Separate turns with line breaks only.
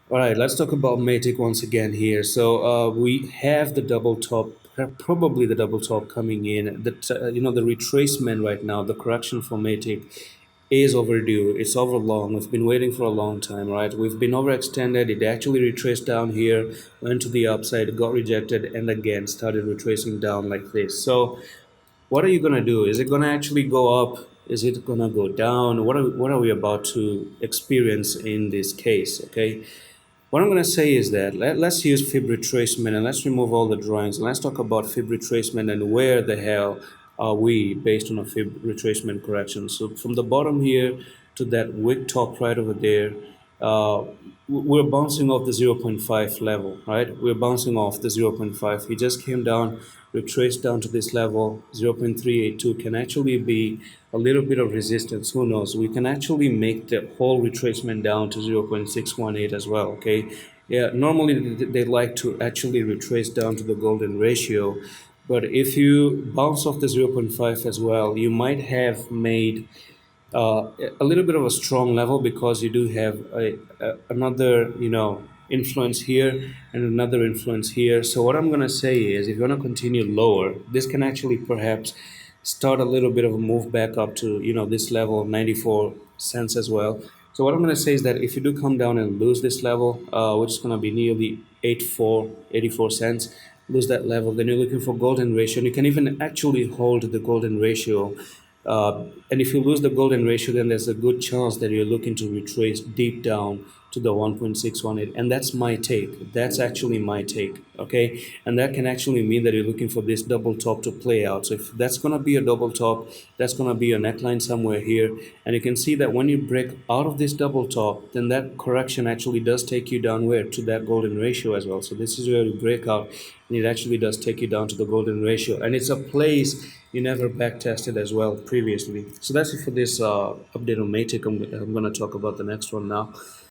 All right, let's talk about Matic once again here. So we have the double top, probably the double top coming in. The retracement right now, the correction for Matic is overdue. It's over long. We've been waiting for a long time, right? We've been overextended. It actually retraced down here, went to the upside, got rejected, and again started retracing down like this. So what are you gonna do? Is it gonna actually go up? Is it gonna go down? What are we about to experience in this case? Okay. What I'm going to say is that let's use Fibb retracement and let's remove all the drawings and let's talk about Fibb retracement and where the hell are we based on a Fibb retracement correction. So from the bottom here to that wick top right over there, uh, we're bouncing off the zero point 0.5 level, right? We're bouncing off the zero point 0.5. He just came down, retraced down to this level. 0.382 can actually be a little bit of resistance. Who knows? We can actually make the whole retracement down to 0.618 as well, okay? Yeah, normally they like to actually retrace down to the golden ratio. But if you bounce off the zero point 0.5 as well, you might have made a little bit of a strong level because you do have another influence here and another influence here. So what I'm going to say is if you want to continue lower, this can actually perhaps start a little bit of a move back up to this level of 94 cents as well. So what I'm going to say is that if you do come down and lose this level, which is going to be nearly 84 cents, lose that level, then you're looking for golden ratio, and you can even actually hold the golden ratio. And if you lose the golden ratio, then there's a good chance that you're looking to retrace deep down to the 1.618. And that's my take. That's actually my take. Okay. And that can actually mean that you're looking for this double top to play out. So if that's going to be a double top, that's going to be a neckline somewhere here. And you can see that when you break out of this double top, then that correction actually does take you down where? To that golden ratio as well. So this is where you break out and it actually does take you down to the golden ratio. And it's a place you never back tested as well previously. So that's it for this update on Matic. I'm going to talk about the next one now.